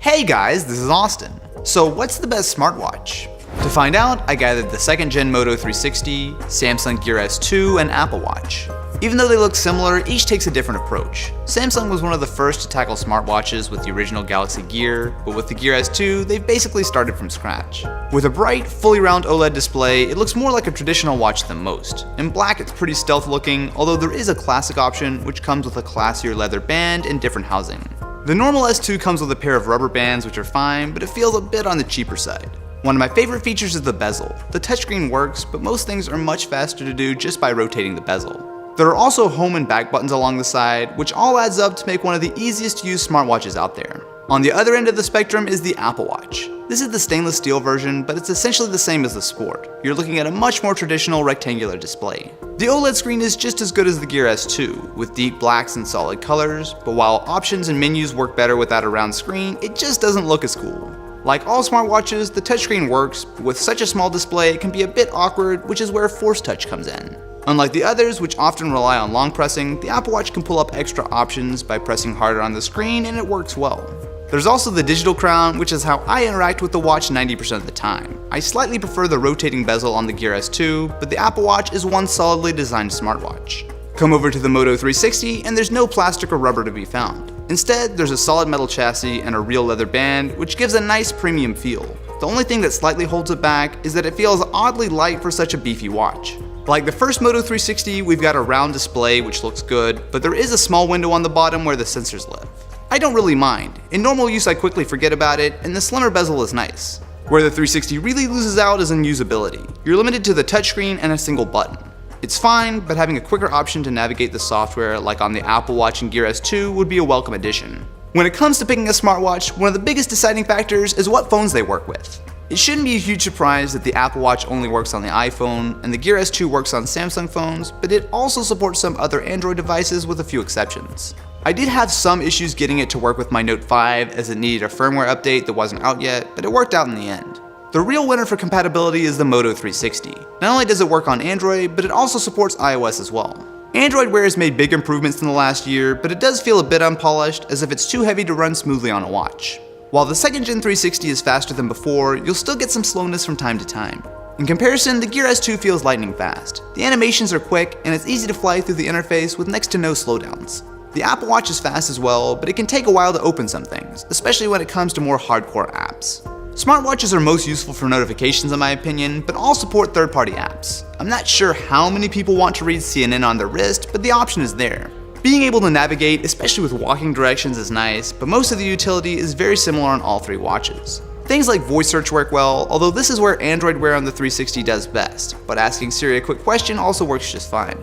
Hey guys, this is Austin. So what's the best smartwatch? To find out, I gathered the 2nd gen Moto 360, Samsung Gear S2, and Apple Watch. Even though they look similar, each takes a different approach. Samsung was one of the first to tackle smartwatches with the original Galaxy Gear, but with the Gear S2, they've basically started from scratch. With a bright, fully round OLED display, it looks more like a traditional watch than most. In black, it's pretty stealth looking, although there is a classic option which comes with a classier leather band and different housing. The normal S2 comes with a pair of rubber bands which are fine, but it feels a bit on the cheaper side. One of my favorite features is the bezel. The touchscreen works, but most things are much faster to do just by rotating the bezel. There are also home and back buttons along the side, which all adds up to make one of the easiest to use smartwatches out there. On the other end of the spectrum is the Apple Watch. This is the stainless steel version, but it's essentially the same as the Sport. You're looking at a much more traditional rectangular display. The OLED screen is just as good as the Gear S2, with deep blacks and solid colors, but while options and menus work better without a round screen, it just doesn't look as cool. Like all smartwatches, the touchscreen works, but with such a small display it can be a bit awkward, which is where Force Touch comes in. Unlike the others, which often rely on long pressing, the Apple Watch can pull up extra options by pressing harder on the screen, and it works well. There's also the digital crown, which is how I interact with the watch 90% of the time. I slightly prefer the rotating bezel on the Gear S2, but the Apple Watch is one solidly designed smartwatch. Come over to the Moto 360 and there's no plastic or rubber to be found. Instead, there's a solid metal chassis and a real leather band, which gives a nice premium feel. The only thing that slightly holds it back is that it feels oddly light for such a beefy watch. Like the first Moto 360, we've got a round display which looks good, but there is a small window on the bottom where the sensors live. I don't really mind. In normal use I quickly forget about it, and the slimmer bezel is nice. Where the 360 really loses out is in usability. You're limited to the touchscreen and a single button. It's fine, but having a quicker option to navigate the software like on the Apple Watch and Gear S2 would be a welcome addition. When it comes to picking a smartwatch, one of the biggest deciding factors is what phones they work with. It shouldn't be a huge surprise that the Apple Watch only works on the iPhone and the Gear S2 works on Samsung phones, but it also supports some other Android devices with a few exceptions. I did have some issues getting it to work with my Note 5 as it needed a firmware update that wasn't out yet, but it worked out in the end. The real winner for compatibility is the Moto 360. Not only does it work on Android, but it also supports iOS as well. Android Wear has made big improvements in the last year, but it does feel a bit unpolished, as if it's too heavy to run smoothly on a watch. While the 2nd gen 360 is faster than before, you'll still get some slowness from time to time. In comparison, the Gear S2 feels lightning fast. The animations are quick, and it's easy to fly through the interface with next to no slowdowns. The Apple Watch is fast as well, but it can take a while to open some things, especially when it comes to more hardcore apps. Smartwatches are most useful for notifications in my opinion, but all support third-party apps. I'm not sure how many people want to read CNN on their wrist, but the option is there. Being able to navigate, especially with walking directions, is nice, but most of the utility is very similar on all three watches. Things like voice search work well, although this is where Android Wear on the 360 does best, but asking Siri a quick question also works just fine.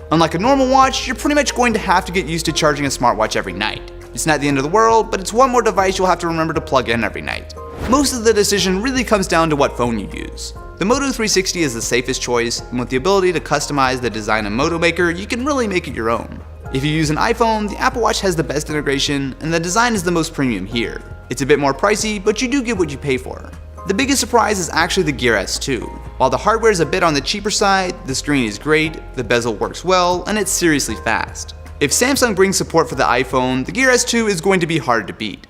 Unlike a normal watch, you're pretty much going to have to get used to charging a smartwatch every night. It's not the end of the world, but it's one more device you'll have to remember to plug in every night. Most of the decision really comes down to what phone you use. The Moto 360 is the safest choice, and with the ability to customize the design of Moto Maker, you can really make it your own. If you use an iPhone, the Apple Watch has the best integration, and the design is the most premium here. It's a bit more pricey, but you do get what you pay for. The biggest surprise is actually the Gear S2. While the hardware is a bit on the cheaper side, the screen is great, the bezel works well, and it's seriously fast. If Samsung brings support for the iPhone, the Gear S2 is going to be hard to beat.